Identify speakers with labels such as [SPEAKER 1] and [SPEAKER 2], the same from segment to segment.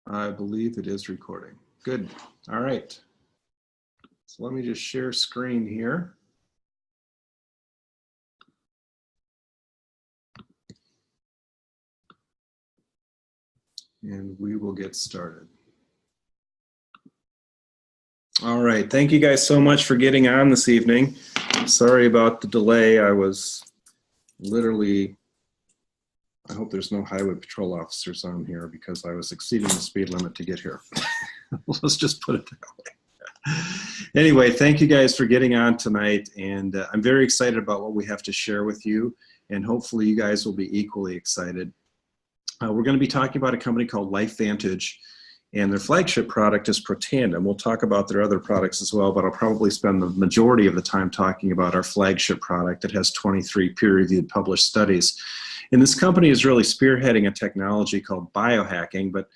[SPEAKER 1] I believe it is recording. Good. All right. So let me just share screen here. And we will get started. All right. Thank you guys so much for getting on this evening. Sorry about the delay. I was literally, I hope there's no highway patrol officers on here because I was exceeding the speed limit to get here. Let's just put it that way. Anyway, thank you guys for getting on tonight, and I'm very excited about what we have to share with you, and hopefully you guys will be equally excited. We're going to be talking about a company called LifeVantage, and their flagship product is Protandim. We'll talk about their other products as well, but I'll probably spend the majority of the time talking about our flagship product that has 23 peer-reviewed published studies. And this company is really spearheading a technology called biohacking, but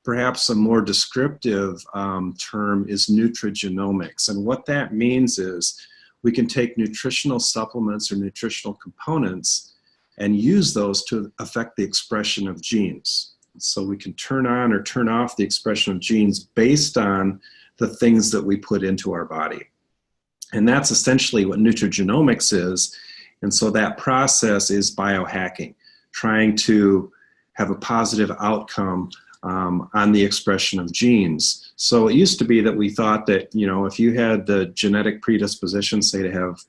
[SPEAKER 1] perhaps a more descriptive term is nutrigenomics. And what that means is we can take nutritional supplements or nutritional components and use those to affect the expression of genes. So we can turn on or turn off the expression of genes based on the things that we put into our body. And that's essentially what nutrigenomics is. And so that process is biohacking, trying to have a positive outcome on the expression of genes. So it used to be that we thought that, you know, if you had the genetic predisposition, say to have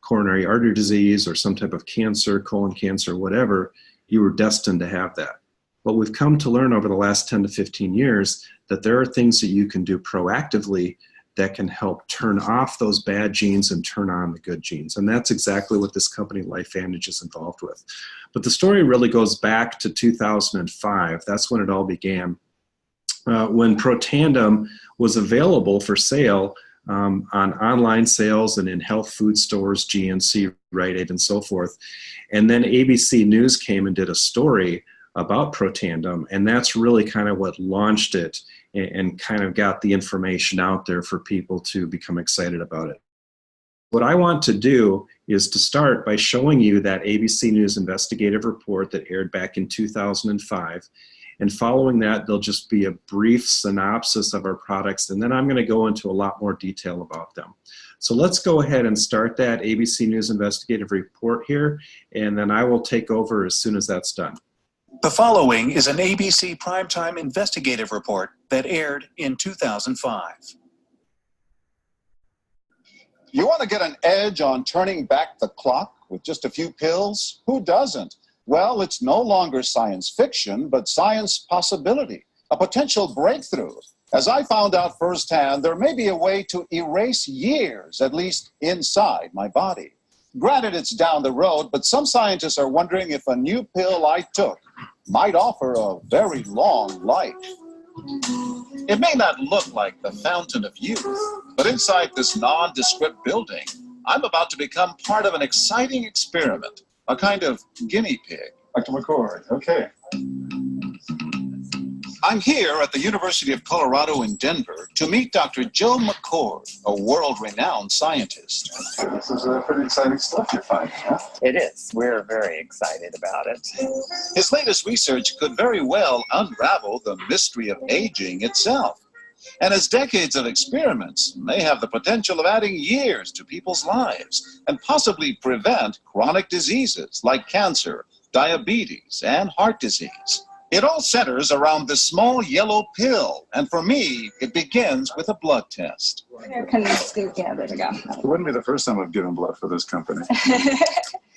[SPEAKER 1] coronary artery disease or some type of cancer, colon cancer, whatever, you were destined to have that. But we've come to learn over the last 10 to 15 years that there are things that you can do proactively that can help turn off those bad genes and turn on the good genes. And that's exactly what this company LifeVantage is involved with. But the story really goes back to 2005. That's when it all began. When Protandim was available for sale on online sales and in health food stores, GNC, Rite Aid, and so forth. And then ABC News came and did a story about Protandim, and that's really kind of what launched it and kind of got the information out there for people to become excited about it. What I want to do is to start by showing you that ABC News investigative report that aired back in 2005, and following that there'll just be a brief synopsis of our products, and then I'm going to go into a lot more detail about them. So let's go ahead and start that ABC News investigative report here, and then I will take over as soon as that's done.
[SPEAKER 2] The following is an ABC Primetime investigative report that aired in 2005.
[SPEAKER 3] You want to get an edge on turning back the clock with just a few pills? Who doesn't? Well, it's no longer science fiction, but science possibility, a potential breakthrough. As I found out firsthand, there may be a way to erase years, at least inside my body. Granted, it's down the road, but some scientists are wondering if a new pill I took might offer a very long life. It may not look like the fountain of youth, but inside this nondescript building, I'm about to become part of an exciting experiment, a kind of guinea pig.
[SPEAKER 4] Dr. McCord, okay.
[SPEAKER 3] I'm here at the University of Colorado in Denver to meet Dr. Joe McCord, a world-renowned scientist.
[SPEAKER 4] This is pretty exciting stuff you're finding, huh?
[SPEAKER 5] It is. We're very excited about it.
[SPEAKER 3] His latest research could very well unravel the mystery of aging itself. And his decades of experiments may have the potential of adding years to people's lives and possibly prevent chronic diseases like cancer, diabetes, and heart disease. It all centers around this small yellow pill, and for me, it begins with a blood test.
[SPEAKER 6] Here, can you scoot? Yeah, there we go.
[SPEAKER 4] It wouldn't be the first time I've given blood for this company.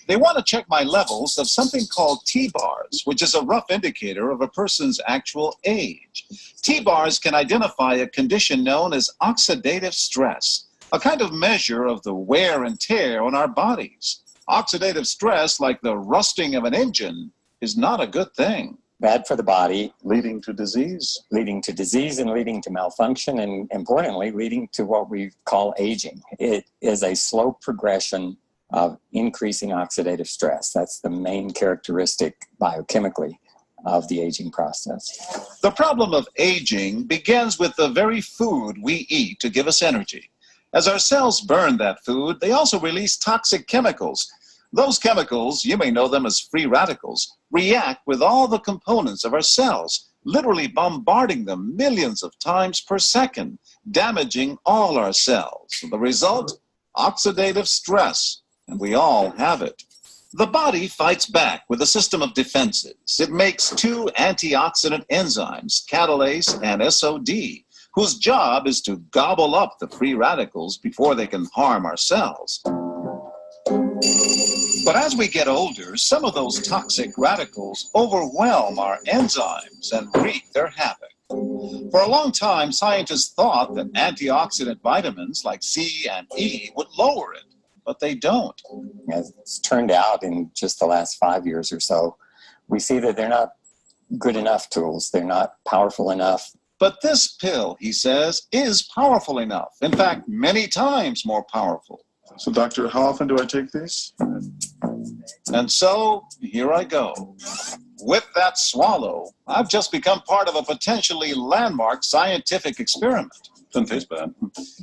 [SPEAKER 3] They want to check my levels of something called T-bars, which is a rough indicator of a person's actual age. T-bars can identify a condition known as oxidative stress, a kind of measure of the wear and tear on our bodies. Oxidative stress, like the rusting of an engine, is not a good thing.
[SPEAKER 5] Bad for the body,
[SPEAKER 4] Leading to disease.
[SPEAKER 5] leading to disease and leading to malfunction, and importantly, leading to what we call aging. It is a slow progression of increasing oxidative stress. That's the main characteristic biochemically of the aging process.
[SPEAKER 3] The problem of aging begins with the very food we eat to give us energy. As our cells burn that food, they also release toxic chemicals. Those chemicals, you may know them as free radicals, react with all the components of our cells, literally bombarding them millions of times per second, damaging all our cells. The result? Oxidative stress, and we all have it. The body fights back with a system of defenses. It makes two antioxidant enzymes, catalase and SOD, whose job is to gobble up the free radicals before they can harm our cells. But as we get older, some of those toxic radicals overwhelm our enzymes and wreak their havoc. For a long time, scientists thought that antioxidant vitamins like C and E would lower it, but they don't.
[SPEAKER 5] As it's turned out in just the last 5 years or so, we see that they're not good enough tools. They're not powerful enough.
[SPEAKER 3] But this pill, he says, is powerful enough. In fact, many times more powerful.
[SPEAKER 4] So, doctor, how often do I take these?
[SPEAKER 3] And so, here I go. With that swallow, I've just become part of a potentially landmark scientific experiment.
[SPEAKER 4] Doesn't taste bad.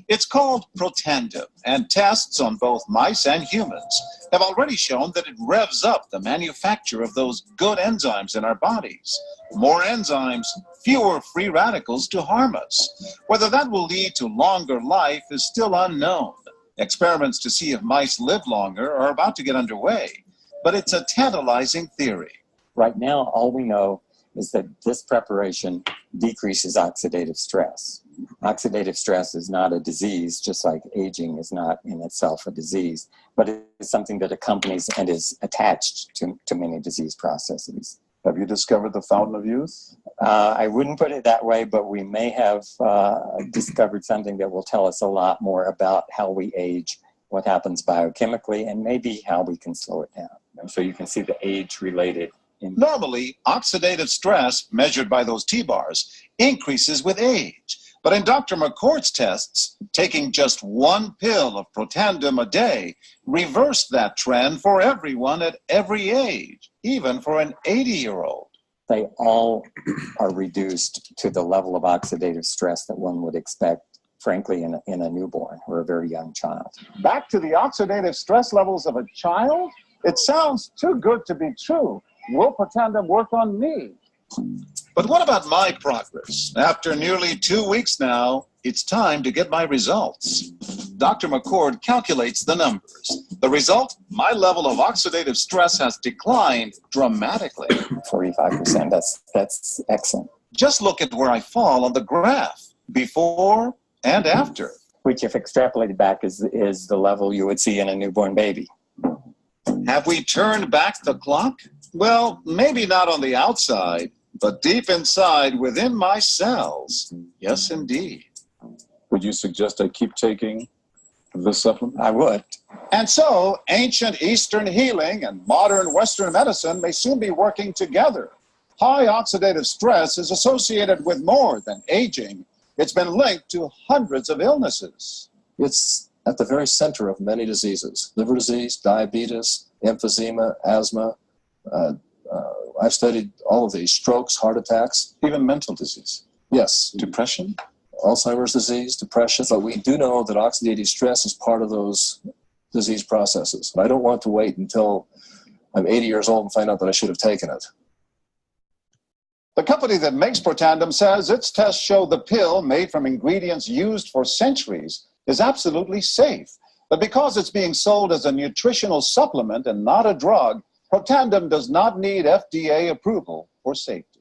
[SPEAKER 3] It's called Protandim, and tests on both mice and humans have already shown that it revs up the manufacture of those good enzymes in our bodies. More enzymes, fewer free radicals to harm us. Whether that will lead to longer life is still unknown. Experiments to see if mice live longer are about to get underway, but it's a tantalizing theory.
[SPEAKER 5] Right now, all we know is that this preparation decreases oxidative stress. Oxidative stress is not a disease, just like aging is not in itself a disease, but it is something that accompanies and is attached to many disease processes.
[SPEAKER 4] Have you discovered the fountain of youth?
[SPEAKER 5] I wouldn't put it that way, but we may have discovered something that will tell us a lot more about how we age, what happens biochemically, and maybe how we can slow it down. So you can see the age-related.
[SPEAKER 3] Normally, oxidative stress, measured by those T-bars, increases with age. But in Dr. McCord's tests, taking just one pill of Protandim a day reversed that trend for everyone at every age, even for an 80-year-old.
[SPEAKER 5] They all are reduced to the level of oxidative stress that one would expect, frankly, in a newborn or a very young child.
[SPEAKER 3] Back to the oxidative stress levels of a child? It sounds too good to be true. Will Protandim work on me? But what about my progress? After nearly 2 weeks now, it's time to get my results. Dr. McCord calculates the numbers. The result? My level of oxidative stress has declined dramatically.
[SPEAKER 5] 45%, that's excellent.
[SPEAKER 3] Just look at where I fall on the graph, before and after.
[SPEAKER 5] Which, if extrapolated back, is the level you would see in a newborn baby.
[SPEAKER 3] Have we turned back the clock? Well, maybe not on the outside, but deep inside within my cells. Yes, indeed.
[SPEAKER 4] Would you suggest I keep taking this supplement?
[SPEAKER 5] I would.
[SPEAKER 3] And so, ancient Eastern healing and modern Western medicine may soon be working together. High oxidative stress is associated with more than aging. It's been linked to hundreds of illnesses.
[SPEAKER 7] It's at the very center of many diseases: liver disease, diabetes, emphysema, asthma. I've studied all of these: strokes, heart attacks.
[SPEAKER 4] Even mental disease?
[SPEAKER 7] Yes.
[SPEAKER 4] Depression?
[SPEAKER 7] Alzheimer's disease, depression. But we do know that oxidative stress is part of those disease processes. I don't want to wait until I'm 80 years old and find out that I should have taken it.
[SPEAKER 3] The company that makes Protandim says its tests show the pill, made from ingredients used for centuries, is absolutely safe. But because it's being sold as a nutritional supplement and not a drug, Protandim does not need FDA approval for safety.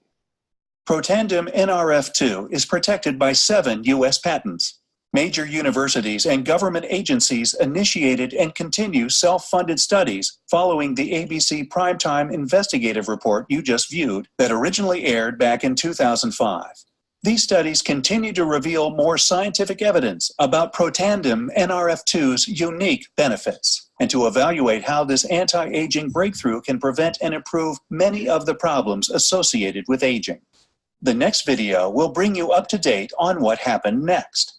[SPEAKER 2] Protandim NRF2 is protected by 7 U.S. patents. Major universities and government agencies initiated and continue self-funded studies following the ABC Primetime Investigative Report you just viewed that originally aired back in 2005. These studies continue to reveal more scientific evidence about Protandim NRF2's unique benefits and to evaluate how this anti-aging breakthrough can prevent and improve many of the problems associated with aging. The next video will bring you up to date on what happened next.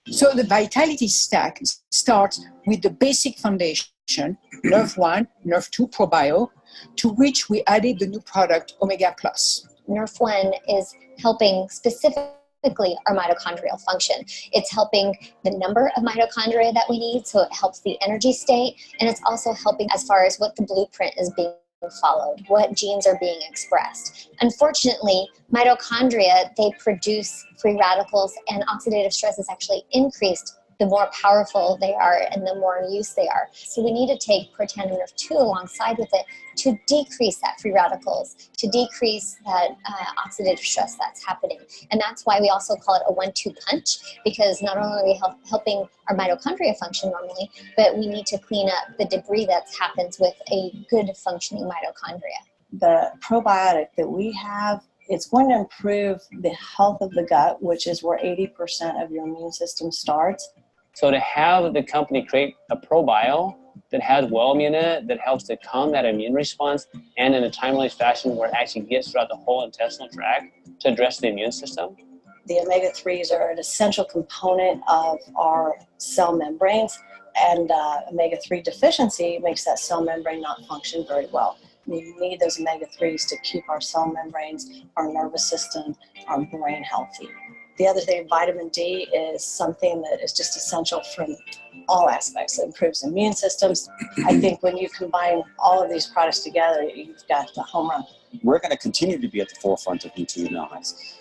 [SPEAKER 8] So the vitality stack starts with the basic foundation, Nerve 1, Nerve 2 ProBio, to which we added the new product Omega Plus.
[SPEAKER 9] Nerve 1 is helping specifically specifically our mitochondrial function. It's helping the number of mitochondria that we need, so it helps the energy state, and it's also helping as far as what the blueprint is being followed, what genes are being expressed. Unfortunately, mitochondria, they produce free radicals, and oxidative stress is actually increased the more powerful they are and the more in use they are. So we need to take Protandim Nrf2 alongside with it to decrease that free radicals, to decrease that oxidative stress that's happening. And that's why we also call it a 1-2 punch, because not only are we helping our mitochondria function normally, but we need to clean up the debris that happens with a good functioning mitochondria.
[SPEAKER 6] The probiotic that we have, it's going to improve the health of the gut, which is where 80% of your immune system starts.
[SPEAKER 10] So to have the company create a probio that has Wellmune in it, that helps to calm that immune response, and in a timely fashion where it actually gets throughout the whole intestinal tract to address the immune system.
[SPEAKER 6] The omega-3s are an essential component of our cell membranes, and omega-3 deficiency makes that cell membrane not function very well. We need those omega-3s to keep our cell membranes, our nervous system, our brain healthy. The other thing, vitamin D, is something that is just essential from all aspects. It improves immune systems. I think when you combine all of these products together, you've got the home run.
[SPEAKER 11] We're going to continue to be at the forefront of nutrigenomics,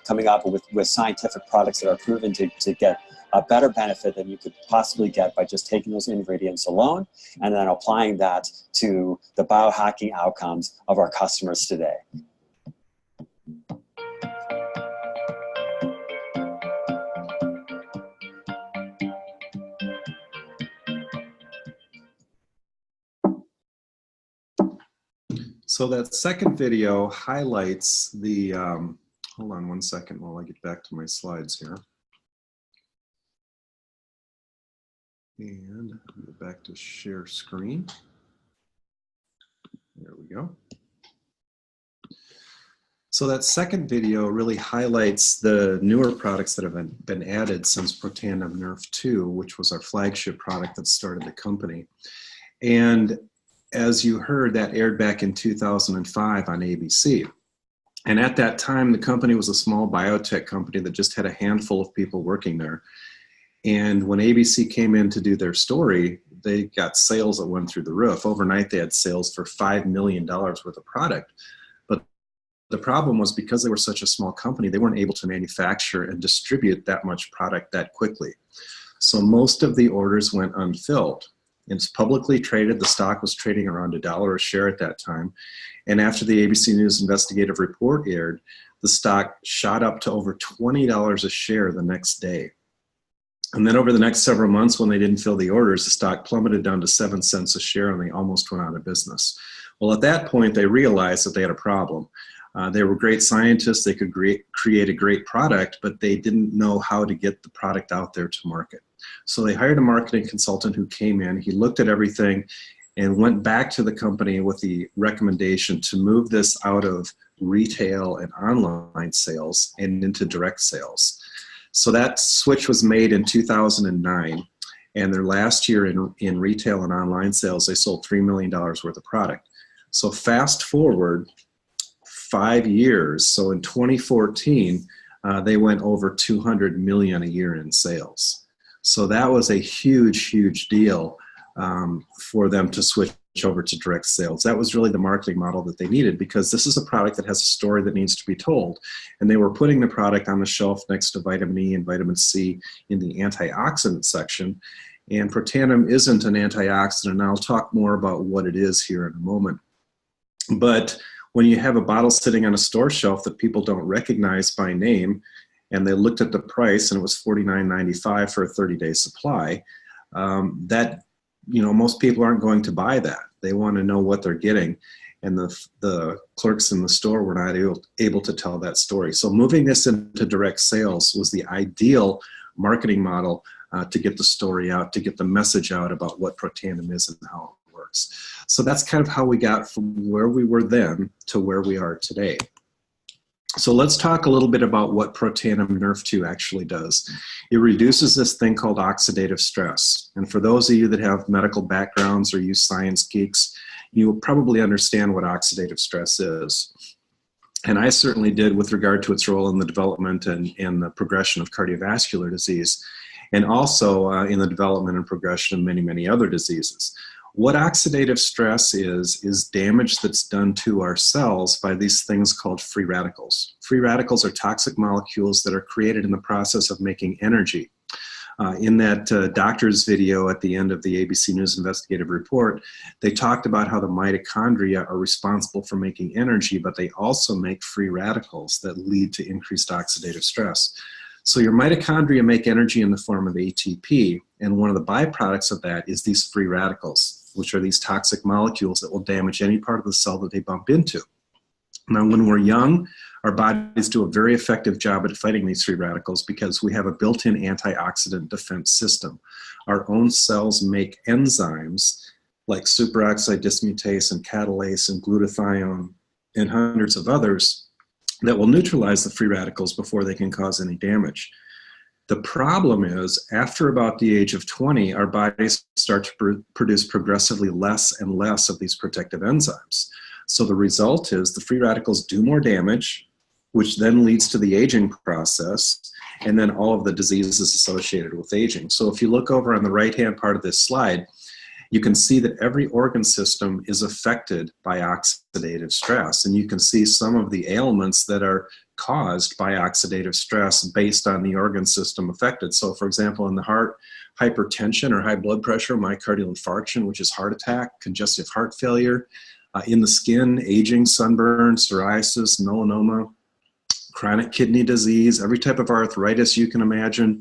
[SPEAKER 11] coming up with scientific products that are proven to get a better benefit than you could possibly get by just taking those ingredients alone and then applying that to the biohacking outcomes of our customers today.
[SPEAKER 1] So that second video highlights the, hold on one second while I get back to my slides here. And go back to share screen. There we go. So that second video really highlights the newer products that have been added since Protandim Nrf2, which was our flagship product that started the company. And as you heard, that aired back in 2005 on ABC. And at that time, the company was a small biotech company that just had a handful of people working there. And when ABC came in to do their story, they got sales that went through the roof. Overnight, they had sales for $5 million worth of product. But the problem was, because they were such a small company, they weren't able to manufacture and distribute that much product that quickly. So most of the orders went unfilled. It's publicly traded. The stock was trading around $1 a share at that time. And after the ABC News investigative report aired, the stock shot up to over $20 a share the next day. And then over the next several months, when they didn't fill the orders, the stock plummeted down to 7 cents a share, and they almost went out of business. Well, at that point, they realized that they had a problem. They were great scientists. They could create a great product, but they didn't know how to get the product out there to market. So they hired a marketing consultant who came in. He looked at everything and went back to the company with the recommendation to move this out of retail and online sales and into direct sales. So that switch was made in 2009. And their last year in retail and online sales, they sold $3 million worth of product. So fast forward 5 years. So in 2014, they went over 200 million a year in sales. So that was a huge, huge deal for them to switch over to direct sales. That was really the marketing model that they needed, because this is a product that has a story that needs to be told. And they were putting the product on the shelf next to vitamin E and vitamin C in the antioxidant section. And Protandim isn't an antioxidant, and I'll talk more about what it is here in a moment. But when you have a bottle sitting on a store shelf that people don't recognize by name, and they looked at the price and it was $49.95 for a 30-day supply, that, you know, most people aren't going to buy that. They want to know what they're getting. And the clerks in the store were not able to tell that story. So moving this into direct sales was the ideal marketing model to get the story out, to get the message out about what Protandim is and how it works. So that's kind of how we got from where we were then to where we are today. So let's talk a little bit about what Protandim Nrf2 actually does. It reduces this thing called oxidative stress. And for those of you that have medical backgrounds or you science geeks, you will probably understand what oxidative stress is. And I certainly did with regard to its role in the development and the progression of cardiovascular disease, and also in the development and progression of many, many other diseases. What oxidative stress is damage that's done to our cells by these things called free radicals. Free radicals are toxic molecules that are created in the process of making energy. In that doctor's video at the end of the ABC News investigative report, they talked about how the mitochondria are responsible for making energy, but they also make free radicals that lead to increased oxidative stress. So your mitochondria make energy in the form of ATP, and one of the byproducts of that is these free radicals, which are these toxic molecules that will damage any part of the cell that they bump into. Now, when we're young, our bodies do a very effective job at fighting these free radicals because we have a built-in antioxidant defense system. Our own cells make enzymes like superoxide dismutase and catalase and glutathione and hundreds of others that will neutralize the free radicals before they can cause any damage. The problem is, after about the age of 20, our bodies start to produce progressively less and less of these protective enzymes. So the result is the free radicals do more damage, which then leads to the aging process, and then all of the diseases associated with aging. So if you look over on the right-hand part of this slide, you can see that every organ system is affected by oxidative stress, and you can see some of the ailments that are caused by oxidative stress based on the organ system affected. So for example, in the heart, hypertension or high blood pressure, myocardial infarction, which is heart attack, congestive heart failure. In the skin, aging, sunburn, psoriasis, melanoma, chronic kidney disease, every type of arthritis you can imagine,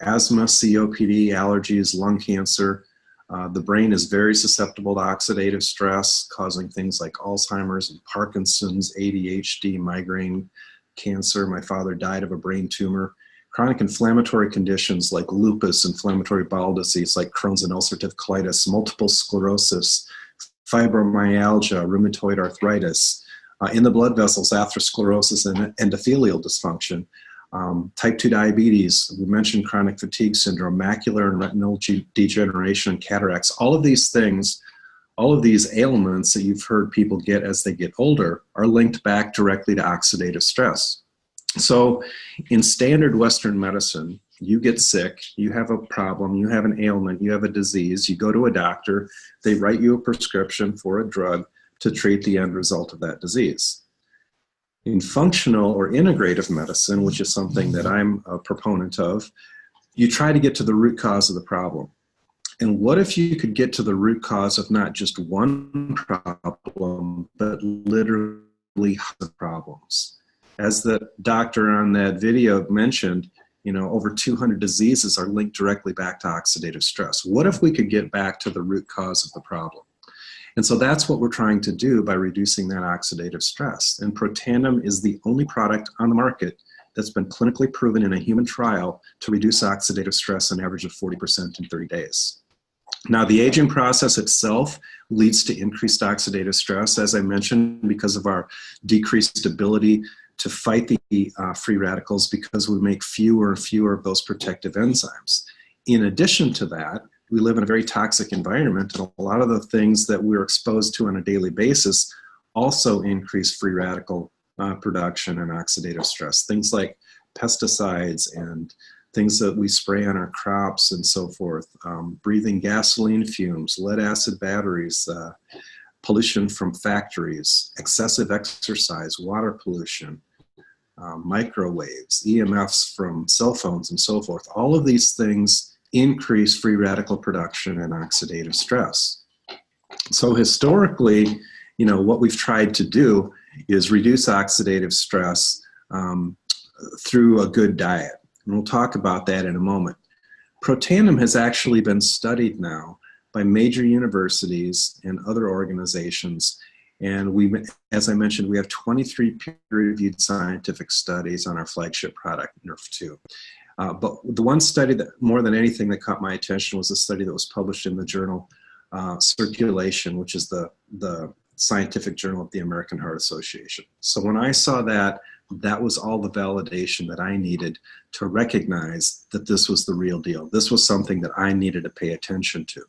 [SPEAKER 1] asthma, COPD, allergies, lung cancer. The brain is very susceptible to oxidative stress, causing things like Alzheimer's and Parkinson's, ADHD, migraine, cancer. My father died of a brain tumor. Chronic inflammatory conditions like lupus, inflammatory bowel disease like Crohn's and ulcerative colitis, multiple sclerosis, fibromyalgia, rheumatoid arthritis, in the blood vessels, atherosclerosis and endothelial dysfunction, type 2 diabetes, we mentioned chronic fatigue syndrome, macular and retinal degeneration, and cataracts. All of these things, all of these ailments that you've heard people get as they get older are linked back directly to oxidative stress. So in standard Western medicine, you get sick, you have a problem, you have an ailment, you have a disease, you go to a doctor, they write you a prescription for a drug to treat the end result of that disease. In functional or integrative medicine, which is something that I'm a proponent of, you try to get to the root cause of the problem. And what if you could get to the root cause of not just one problem, but literally hundreds of problems? As the doctor on that video mentioned, over 200 diseases are linked directly back to oxidative stress. What if we could get back to the root cause of the problem? And so that's what we're trying to do by reducing that oxidative stress. And Protandim is the only product on the market that's been clinically proven in a human trial to reduce oxidative stress an average of 40% in 30 days. Now, the aging process itself leads to increased oxidative stress, as I mentioned, because of our decreased ability to fight the free radicals because we make fewer and fewer of those protective enzymes. In addition to that, we live in a very toxic environment, and a lot of the things that we're exposed to on a daily basis also increase free radical production and oxidative stress. Things like pesticides and things that we spray on our crops and so forth, breathing gasoline fumes, lead acid batteries, pollution from factories, excessive exercise, water pollution, microwaves, EMFs from cell phones and so forth. All of these things increase free radical production and oxidative stress. So historically, what we've tried to do is reduce oxidative stress through a good diet. And we'll talk about that in a moment. Protandim has actually been studied now by major universities and other organizations. And as I mentioned, we have 23 peer-reviewed scientific studies on our flagship product, NRF2. But the one study that more than anything that caught my attention was a study that was published in the journal Circulation, which is the scientific journal of the American Heart Association. So when I saw that, that was all the validation that I needed to recognize that this was the real deal. This was something that I needed to pay attention to.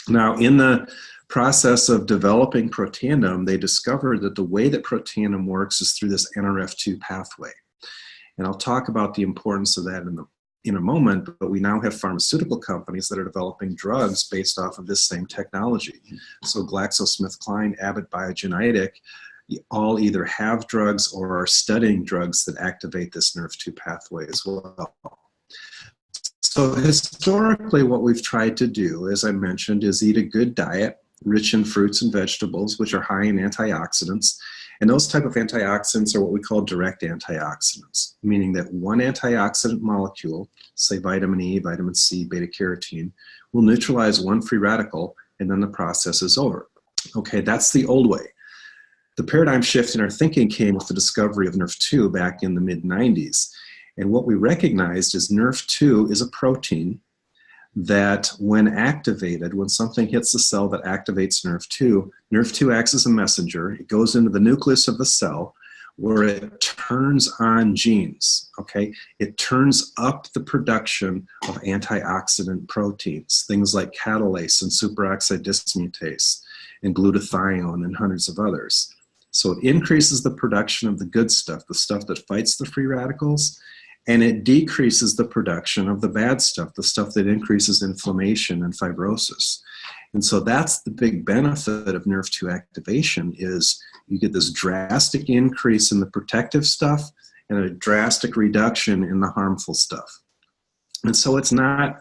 [SPEAKER 1] Now, in the process of developing Protandim, they discovered that the way that Protandim works is through this NRF2 pathway. And I'll talk about the importance of that in a moment, but we now have pharmaceutical companies that are developing drugs based off of this same technology. So GlaxoSmithKline, Abbott Biogenetic, all either have drugs or are studying drugs that activate this NRF2 pathway as well. So historically, what we've tried to do, as I mentioned, is eat a good diet, rich in fruits and vegetables, which are high in antioxidants. And those type of antioxidants are what we call direct antioxidants, meaning that one antioxidant molecule, say vitamin E, vitamin C, beta-carotene, will neutralize one free radical, and then the process is over. Okay, that's the old way. The paradigm shift in our thinking came with the discovery of NRF2 back in the mid-90s. And what we recognized is NRF2 is a protein that when activated, when something hits the cell that activates NRF2, NRF2 acts as a messenger. It goes into the nucleus of the cell where it turns on genes, okay? It turns up the production of antioxidant proteins, things like catalase and superoxide dismutase and glutathione and hundreds of others. So it increases the production of the good stuff, the stuff that fights the free radicals, and it decreases the production of the bad stuff, the stuff that increases inflammation and fibrosis. And so that's the big benefit of NRF2 activation is you get this drastic increase in the protective stuff and a drastic reduction in the harmful stuff. And so it's not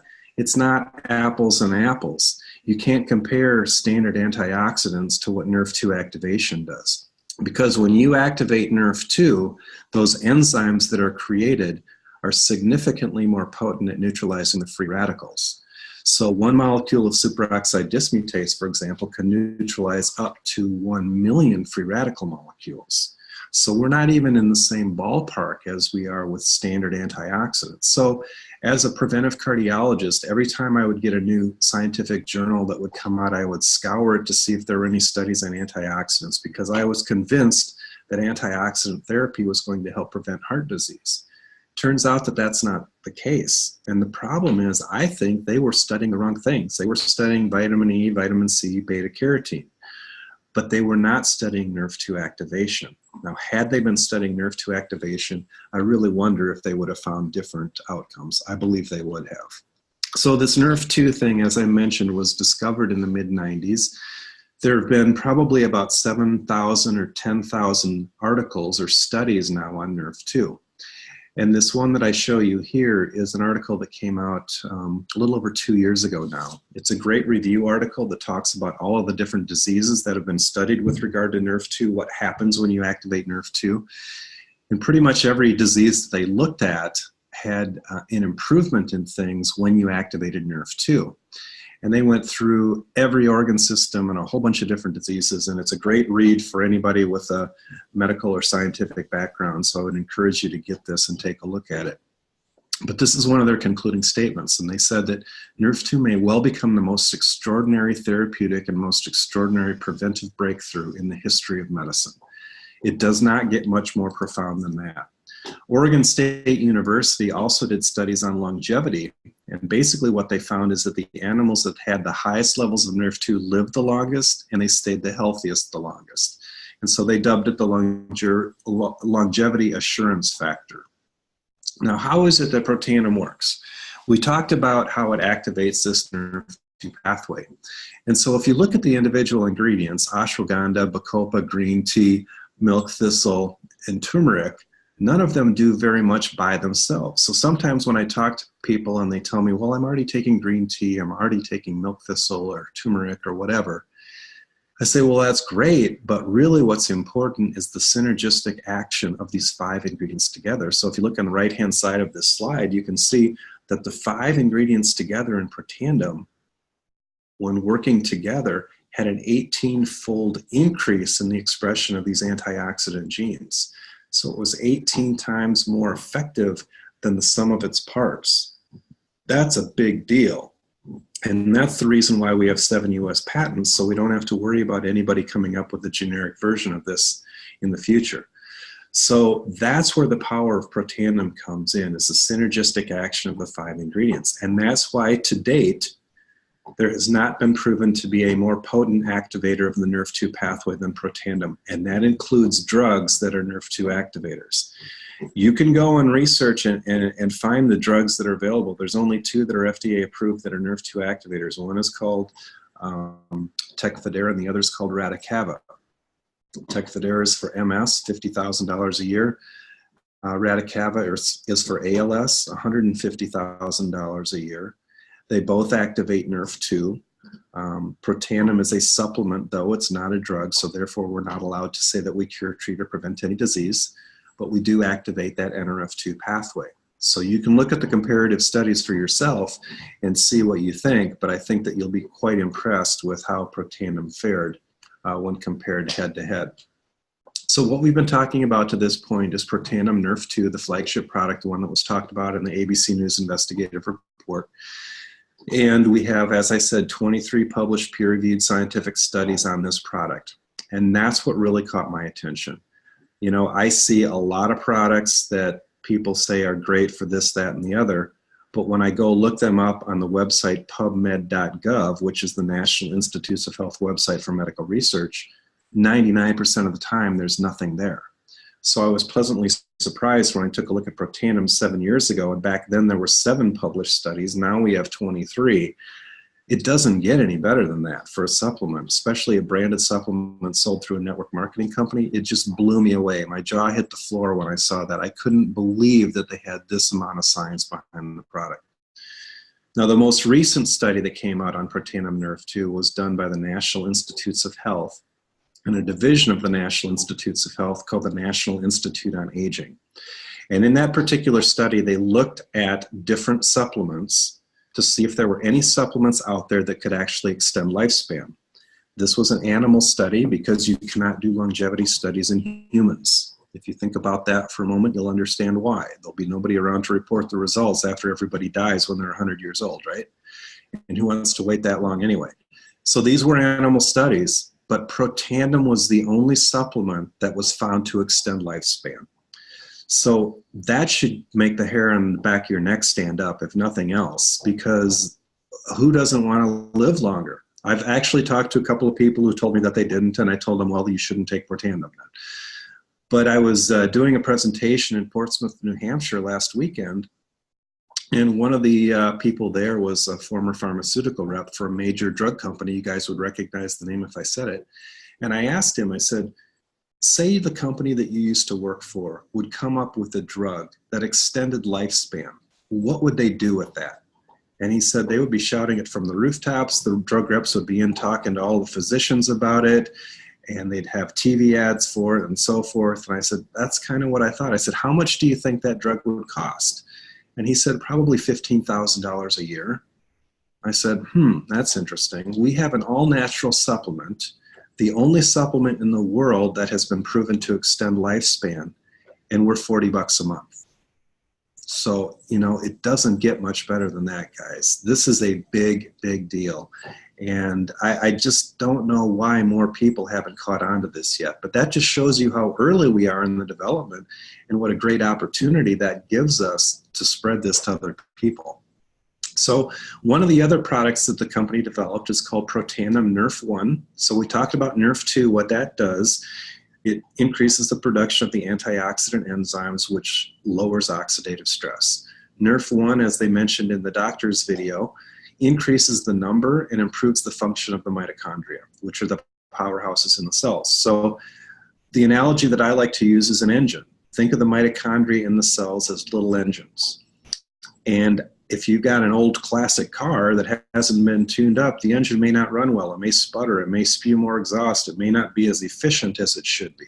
[SPEAKER 1] apples and apples. You can't compare standard antioxidants to what NRF2 activation does. Because when you activate NRF2, those enzymes that are created are significantly more potent at neutralizing the free radicals. So one molecule of superoxide dismutase, for example, can neutralize up to 1 million free radical molecules. So we're not even in the same ballpark as we are with standard antioxidants. So as a preventive cardiologist, every time I would get a new scientific journal that would come out, I would scour it to see if there were any studies on antioxidants because I was convinced that antioxidant therapy was going to help prevent heart disease. Turns out that that's not the case. And the problem is, I think they were studying the wrong things. They were studying vitamin E, vitamin C, beta-carotene, but they were not studying NRF2 activation. Now, had they been studying NRF2 activation, I really wonder if they would have found different outcomes. I believe they would have. So this NRF2 thing, as I mentioned, was discovered in the mid-90s. There have been probably about 7,000 or 10,000 articles or studies now on NRF2. And this one that I show you here is an article that came out a little over 2 years ago now. It's a great review article that talks about all of the different diseases that have been studied with regard to NRF2, what happens when you activate NRF2. And pretty much every disease that they looked at had an improvement in things when you activated NRF2. And they went through every organ system and a whole bunch of different diseases. And it's a great read for anybody with a medical or scientific background. So I would encourage you to get this and take a look at it. But this is one of their concluding statements. And they said that NRF2 may well become the most extraordinary therapeutic and most extraordinary preventive breakthrough in the history of medicine. It does not get much more profound than that. Oregon State University also did studies on longevity, and basically what they found is that the animals that had the highest levels of NRF2 lived the longest and they stayed the healthiest the longest. And so they dubbed it the longevity assurance factor. Now, how is it that Protandim works? We talked about how it activates this NRF2 pathway. And so if you look at the individual ingredients, ashwagandha, bacopa, green tea, milk thistle, and turmeric, none of them do very much by themselves. So sometimes when I talk to people and they tell me, well, I'm already taking green tea, I'm already taking milk thistle or turmeric or whatever, I say, well, that's great, but really what's important is the synergistic action of these 5 ingredients together. So if you look on the right-hand side of this slide, you can see that the 5 ingredients together in Protandim, when working together, had an 18-fold increase in the expression of these antioxidant genes. So it was 18 times more effective than the sum of its parts. That's a big deal. And that's the reason why we have 7 US patents, so we don't have to worry about anybody coming up with a generic version of this in the future. So that's where the power of Protandim comes in, is the synergistic action of the 5 ingredients. And that's why to date, there has not been proven to be a more potent activator of the NRF2 pathway than Protandim, and that includes drugs that are NRF2 activators. You can go and research and find the drugs that are available. There's only 2 that are FDA approved that are NRF2 activators. One is called Tecfidera, and the other is called Radicava. Tecfidera is for MS, $50,000 a year. Radicava is for ALS, $150,000 a year. They both activate NRF2. Protandim is a supplement, though it's not a drug, so therefore we're not allowed to say that we cure, treat, or prevent any disease, but we do activate that NRF2 pathway. So you can look at the comparative studies for yourself and see what you think, but I think that you'll be quite impressed with how Protandim fared when compared head-to-head. So what we've been talking about to this point is Protandim NRF2, the flagship product, the one that was talked about in the ABC News investigative report. And we have, as I said, 23 published peer-reviewed scientific studies on this product. And that's what really caught my attention. You know, I see a lot of products that people say are great for this, that, and the other, but when I go look them up on the website pubmed.gov, which is the National Institutes of Health website for medical research, 99% of the time there's nothing there. So I was pleasantly surprised when I took a look at Protandim 7 years ago, and back then there were 7 published studies. Now we have 23. It doesn't get any better than that for a supplement, especially a branded supplement sold through a network marketing company. It just blew me away. My jaw hit the floor when I saw that. I couldn't believe that they had this amount of science behind the product. Now, the most recent study that came out on Protandim NRF2 was done by the National Institutes of Health and a division of the National Institutes of Health called the National Institute on Aging. And in that particular study, they looked at different supplements to see if there were any supplements out there that could actually extend lifespan. This was an animal study because you cannot do longevity studies in humans. If you think about that for a moment, you'll understand why. There'll be nobody around to report the results after everybody dies when they're 100 years old, right? And who wants to wait that long anyway? So these were animal studies, but Protandim was the only supplement that was found to extend lifespan. So that should make the hair on the back of your neck stand up, if nothing else, because who doesn't want to live longer? I've actually talked to a couple of people who told me that they didn't, and I told them, well, you shouldn't take Protandim then. But I was doing a presentation in Portsmouth, New Hampshire last weekend, and one of the people there was a former pharmaceutical rep for a major drug company. You guys would recognize the name if I said it. And I asked him, I said, say the company that you used to work for would come up with a drug that extended lifespan. What would they do with that? And he said they would be shouting it from the rooftops. The drug reps would be in talking to all the physicians about it, and they'd have TV ads for it and so forth. And I said, that's kind of what I thought. I said, how much do you think that drug would cost? And he said, probably $15,000 a year. I said, that's interesting. We have an all-natural supplement, the only supplement in the world that has been proven to extend lifespan, and we're $40 a month. So, you know, it doesn't get much better than that, guys. This is a big, big deal. And I just don't know why more people haven't caught on to this yet. But that just shows you how early we are in the development and what a great opportunity that gives us to spread this to other people. So one of the other products that the company developed is called Protandim NRF1. So we talked about NRF2, what that does. It increases the production of the antioxidant enzymes, which lowers oxidative stress. NRF1, as they mentioned in the doctor's video, increases the number and improves the function of the mitochondria, which are the powerhouses in the cells. So the analogy that I like to use is an engine. Think of the mitochondria in the cells as little engines. And if you've got an old classic car that hasn't been tuned up, the engine may not run well. It may sputter. It may spew more exhaust. It may not be as efficient as it should be.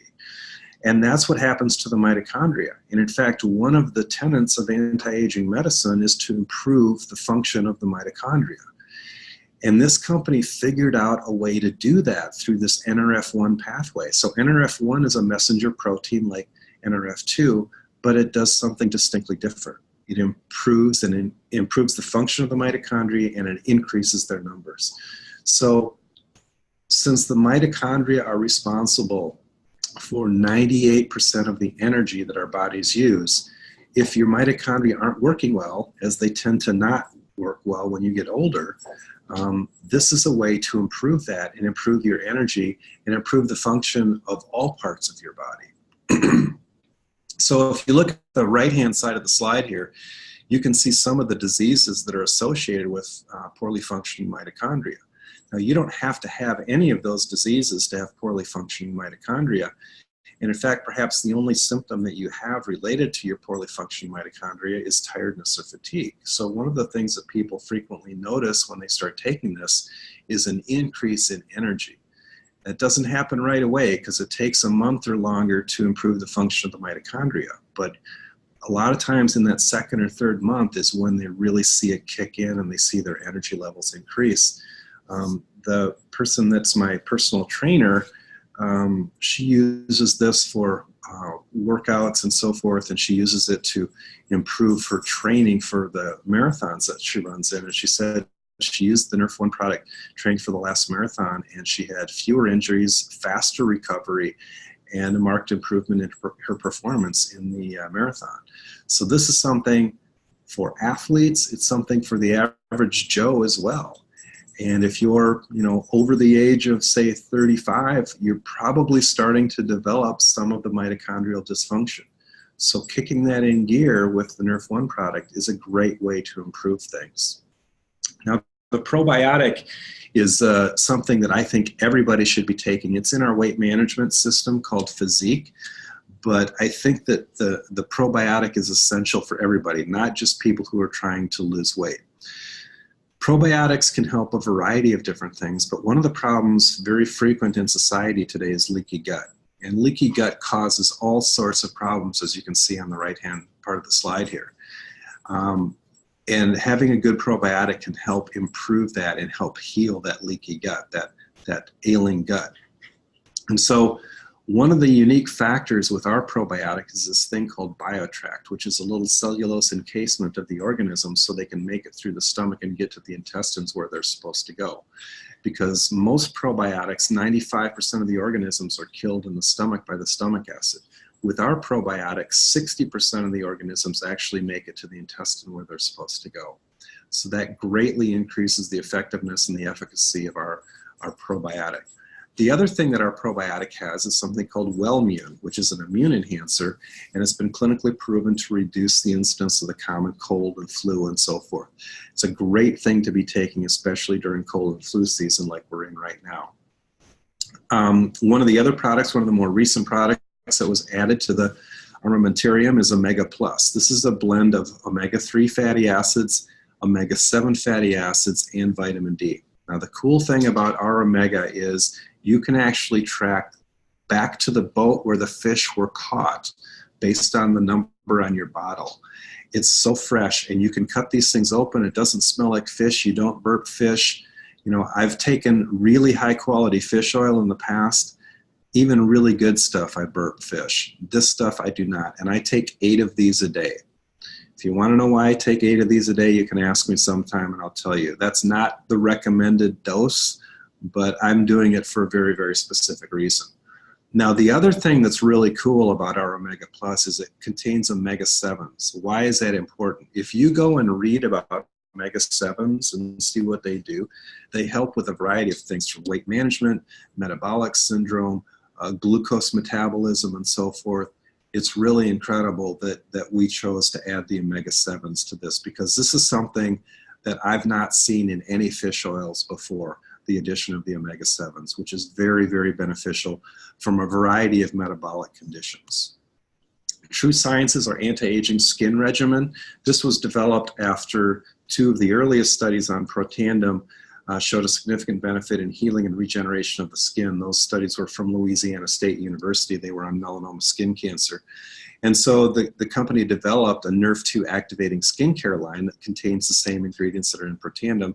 [SPEAKER 1] And that's what happens to the mitochondria. And in fact, one of the tenets of anti-aging medicine is to improve the function of the mitochondria. And this company figured out a way to do that through this NRF1 pathway. So NRF1 is a messenger protein like NRF2, but it does something distinctly different. It improves the function of the mitochondria, and it increases their numbers. So since the mitochondria are responsible for 98% of the energy that our bodies use, if your mitochondria aren't working well, as they tend to not work well when you get older, This is a way to improve that and improve your energy and improve the function of all parts of your body. So if you look at the right-hand side of the slide here, you can see some of the diseases that are associated with poorly functioning mitochondria. Now, you don't have to have any of those diseases to have poorly functioning mitochondria. And in fact, perhaps the only symptom that you have related to your poorly functioning mitochondria is tiredness or fatigue. So one of the things that people frequently notice when they start taking this is an increase in energy. That doesn't happen right away because it takes a month or longer to improve the function of the mitochondria. But a lot of times in that second or third month is when they really see it kick in and they see their energy levels increase. The person that's my personal trainer, she uses this for workouts and so forth, and she uses it to improve her training for the marathons that she runs in. And she said she used the Nerf One product training for the last marathon, and she had fewer injuries, faster recovery, and a marked improvement in her performance in the marathon. So this is something for athletes. It's something for the average Joe as well. And if you're, over the age of, say, 35, you're probably starting to develop some of the mitochondrial dysfunction. So kicking that in gear with the Nerf One product is a great way to improve things. Now, the probiotic is something that I think everybody should be taking. It's in our weight management system called Physique, but I think that the probiotic is essential for everybody, not just people who are trying to lose weight. Probiotics can help a variety of different things, but one of the problems very frequent in society today is leaky gut. And leaky gut causes all sorts of problems, as you can see on the right-hand part of the slide here. And having a good probiotic can help improve that and help heal that leaky gut, that ailing gut. And so one of the unique factors with our probiotic is this thing called BioTract, which is a little cellulose encasement of the organism so they can make it through the stomach and get to the intestines where they're supposed to go. Because most probiotics, 95% of the organisms are killed in the stomach by the stomach acid. With our probiotics, 60% of the organisms actually make it to the intestine where they're supposed to go. So that greatly increases the effectiveness and the efficacy of our probiotic. The other thing that our probiotic has is something called Wellmune, which is an immune enhancer, and it's been clinically proven to reduce the incidence of the common cold and flu and so forth. It's a great thing to be taking, especially during cold and flu season like we're in right now. One of the other products, one of the more recent products that was added to the armamentarium is Omega Plus. This is a blend of omega-3 fatty acids, omega-7 fatty acids, and vitamin D. Now the cool thing about our omega is you can actually track back to the boat where the fish were caught based on the number on your bottle. It's so fresh, and you can cut these things open. It doesn't smell like fish. You don't burp fish. I've taken really high quality fish oil in the past. Even really good stuff, I burp fish. This stuff I do not, and I take 8 of these a day. If you want to know why I take 8 of these a day, you can ask me sometime and I'll tell you. That's not the recommended dose, but I'm doing it for a very, very specific reason. Now, the other thing that's really cool about our Omega Plus is it contains omega-7s. Why is that important? If you go and read about omega-7s and see what they do, they help with a variety of things from weight management, metabolic syndrome, glucose metabolism, and so forth. It's really incredible that we chose to add the omega-7s to this, because this is something that I've not seen in any fish oils before, the addition of the omega-7s, which is very, very beneficial from a variety of metabolic conditions. True Sciences, our anti-aging skin regimen, this was developed after 2 of the earliest studies on Protandim showed a significant benefit in healing and regeneration of the skin. Those studies were from Louisiana State University. They were on melanoma skin cancer. And so the company developed a Nerf2 activating skincare line that contains the same ingredients that are in Protandim.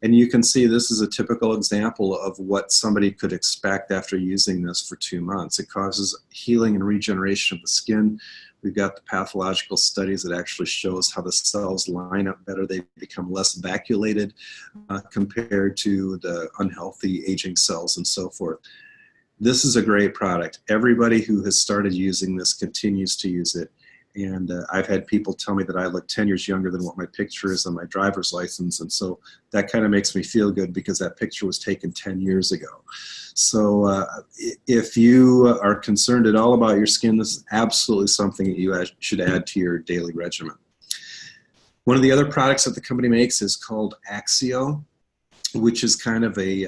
[SPEAKER 1] And you can see this is a typical example of what somebody could expect after using this for 2 months. It causes healing and regeneration of the skin. We've got the pathological studies that actually shows how the cells line up better. They become less vacuolated compared to the unhealthy aging cells and so forth. This is a great product. Everybody who has started using this continues to use it. And I've had people tell me that I look 10 years younger than what my picture is on my driver's license. And so that kind of makes me feel good because that picture was taken 10 years ago. So if you are concerned at all about your skin, this is absolutely something that you should add to your daily regimen. One of the other products that the company makes is called Axio, which is kind of a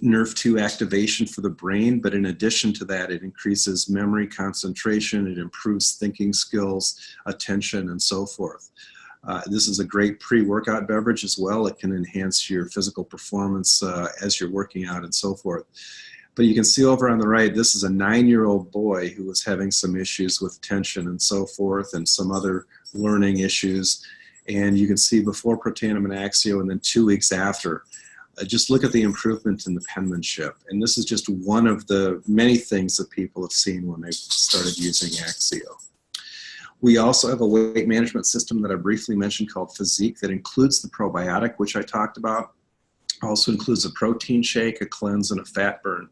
[SPEAKER 1] NRF2 activation for the brain, but in addition to that, it increases memory, concentration, it improves thinking skills, attention, and so forth. This is a great pre-workout beverage as well. It can enhance your physical performance as you're working out and so forth. But you can see over on the right, this is a 9-year-old boy who was having some issues with attention and so forth and some other learning issues. And you can see before Protandim and Axio and then 2 weeks after. Just look at the improvement in the penmanship. And this is just one of the many things that people have seen when they've started using Axio. We also have a weight management system that I briefly mentioned called Physique that includes the probiotic, which I talked about. Also includes a protein shake, a cleanse, and a fat burn.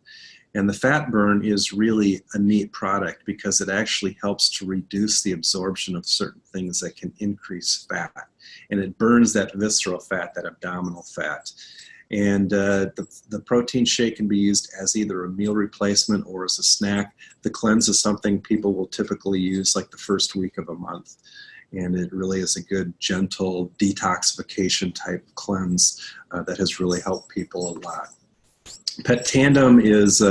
[SPEAKER 1] And the fat burn is really a neat product because it actually helps to reduce the absorption of certain things that can increase fat. And it burns that visceral fat, that abdominal fat. And the protein shake can be used as either a meal replacement or as a snack. The cleanse is something people will typically use like the first week of a month. And it really is a good, gentle detoxification type cleanse that has really helped people a lot. Protandim is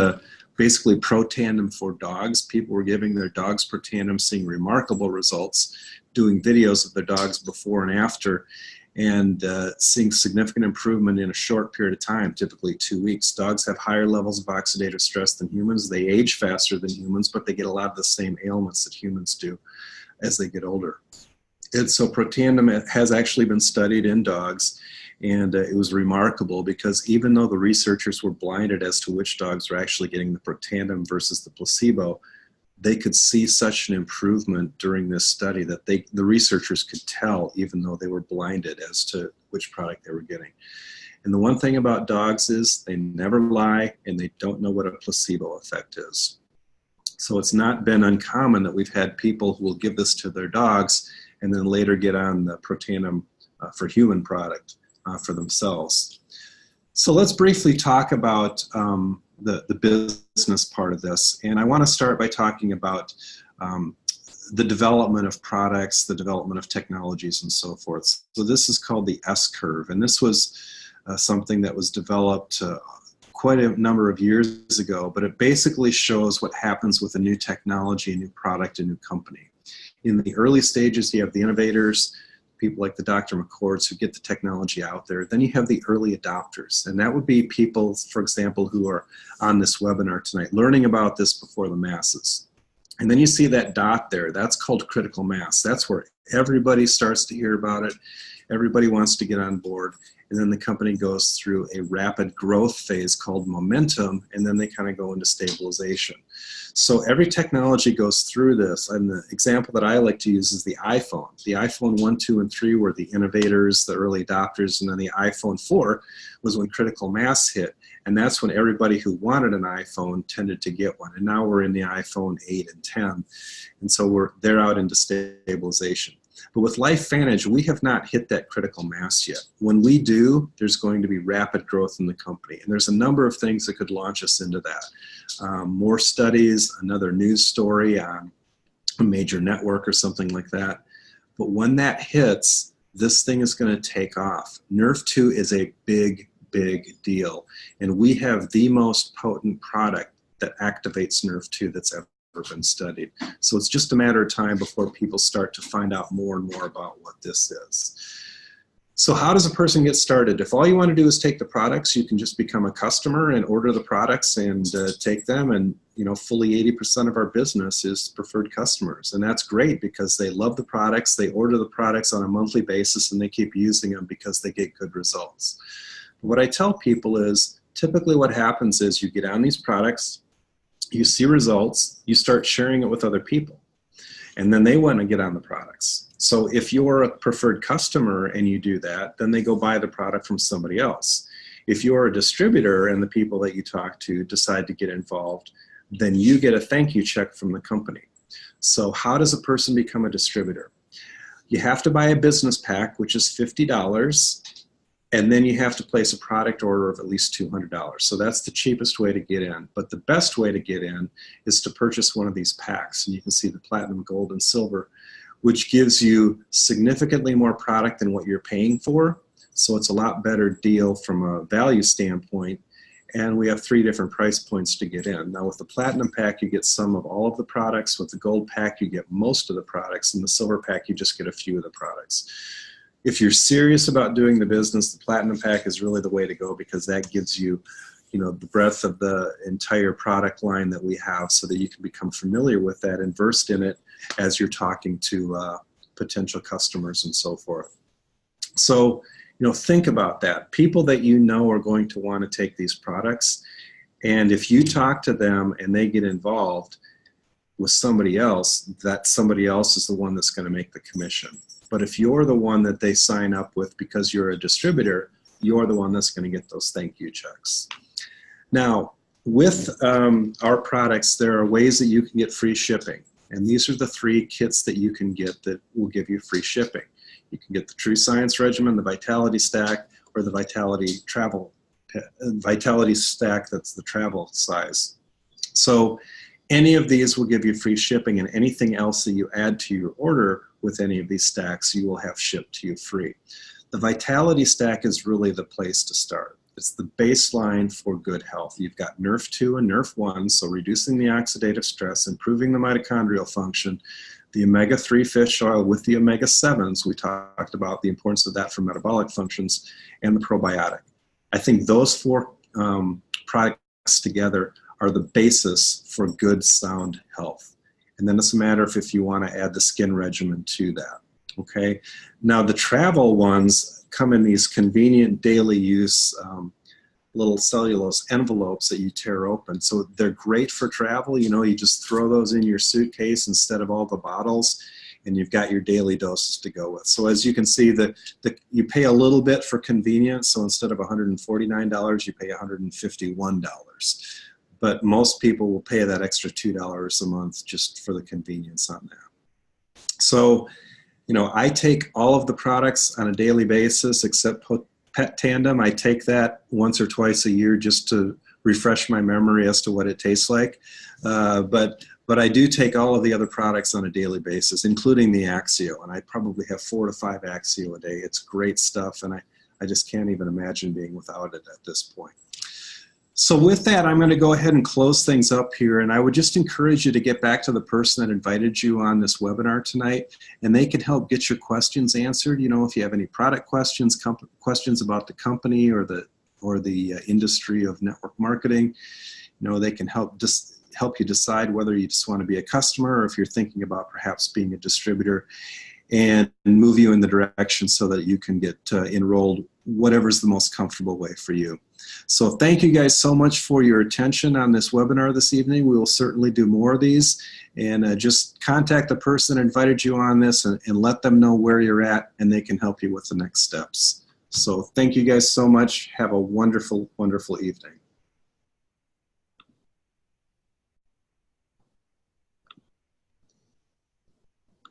[SPEAKER 1] basically Protandim for dogs. People were giving their dogs Protandim, seeing remarkable results, doing videos of their dogs before and after, and seeing significant improvement in a short period of time, typically 2 weeks. Dogs have higher levels of oxidative stress than humans. They age faster than humans, but they get a lot of the same ailments that humans do as they get older. And so Protandim has actually been studied in dogs, and it was remarkable because even though the researchers were blinded as to which dogs were actually getting the Protandim versus the placebo, they could see such an improvement during this study that the researchers could tell even though they were blinded as to which product they were getting. And the one thing about dogs is they never lie and they don't know what a placebo effect is. So it's not been uncommon that we've had people who will give this to their dogs and then later get on the Protandim for human product for themselves. So let's briefly talk about the business part of this. And I want to start by talking about the development of products, the development of technologies, and so forth. So this is called the S-curve, and this was something that was developed quite a number of years ago, but it basically shows what happens with a new technology, a new product, a new company. In the early stages, you have the innovators, people like the Dr. McCords who get the technology out there. Then you have the early adopters, and that would be people, for example, who are on this webinar tonight, learning about this before the masses. And then you see that dot there, that's called critical mass. That's where everybody starts to hear about it. Everybody wants to get on board. And then the company goes through a rapid growth phase called momentum, and then they kind of go into stabilization. So every technology goes through this, and the example that I like to use is the iPhone. The iPhone 1, 2, and 3 were the innovators, the early adopters, and then the iPhone 4 was when critical mass hit, and that's when everybody who wanted an iPhone tended to get one. And now we're in the iPhone 8 and 10, and so they're out into stabilization. But with LifeVantage, we have not hit that critical mass yet. When we do, there's going to be rapid growth in the company. And there's a number of things that could launch us into that. More studies, another news story on a major network or something like that. But when that hits, this thing is going to take off. NRF2 is a big, big deal. And we have the most potent product that activates NRF2 that's ever been studied. So it's just a matter of time before people start to find out more and more about what this is. So how does a person get started? If all you want to do is take the products, you can just become a customer and order the products and take them. And fully 80% of our business is preferred customers. And that's great because they love the products, they order the products on a monthly basis, and they keep using them because they get good results. What I tell people is typically what happens is you get on these products, you see results, you start sharing it with other people, and then they want to get on the products. So if you're a preferred customer and you do that, then they go buy the product from somebody else. If you're a distributor and the people that you talk to decide to get involved, then you get a thank you check from the company. So how does a person become a distributor? You have to buy a business pack, which is $50, and then you have to place a product order of at least $200. So that's the cheapest way to get in. But the best way to get in is to purchase one of these packs. And you can see the platinum, gold, and silver, which gives you significantly more product than what you're paying for. So it's a lot better deal from a value standpoint. And we have 3 different price points to get in. Now with the platinum pack, you get some of all of the products. With the gold pack, you get most of the products. And the silver pack, you just get a few of the products. If you're serious about doing the business, the platinum pack is really the way to go, because that gives you, the breadth of the entire product line that we have, so that you can become familiar with that and versed in it as you're talking to potential customers and so forth. So, think about that. People that you know are going to want to take these products, and if you talk to them and they get involved with somebody else, that somebody else is the one that's going to make the commission. But if you're the one that they sign up with because you're a distributor, you're the one that's going to get those thank you checks. Now, with our products, there are ways that you can get free shipping. And these are the 3 kits that you can get that will give you free shipping. You can get the True Science Regimen, the Vitality Stack, or the Vitality Stack that's the travel size. So any of these will give you free shipping, and anything else that you add to your order with any of these stacks, you will have shipped to you free. The Vitality Stack is really the place to start. It's the baseline for good health. You've got NRF2 and NRF1, so reducing the oxidative stress, improving the mitochondrial function, the omega-3 fish oil with the omega-7s, we talked about the importance of that for metabolic functions, and the probiotic. I think those 4 products together are the basis for good, sound health. And then it's a matter of if you want to add the skin regimen to that, okay? Now the travel ones come in these convenient daily use little cellulose envelopes that you tear open. So they're great for travel. You just throw those in your suitcase instead of all the bottles, and you've got your daily doses to go with. So as you can see, you pay a little bit for convenience. So instead of $149, you pay $151. But most people will pay that extra $2 a month just for the convenience on that. So, I take all of the products on a daily basis except Pet Tandem. I take that once or twice a year just to refresh my memory as to what it tastes like. But I do take all of the other products on a daily basis, including the Axio. And I probably have 4 to 5 Axio a day. It's great stuff, and I just can't even imagine being without it at this point. So with that, I'm going to go ahead and close things up here, and I would just encourage you to get back to the person that invited you on this webinar tonight, and they can help get your questions answered. If you have any product questions, questions about the company or the industry of network marketing, they can help you decide whether you just want to be a customer or if you're thinking about perhaps being a distributor, and move you in the direction so that you can get enrolled, whatever's the most comfortable way for you. So thank you guys so much for your attention on this webinar this evening. We will certainly do more of these, and just contact the person that invited you on this and let them know where you're at, and they can help you with the next steps. So thank you guys so much. Have a wonderful, wonderful evening.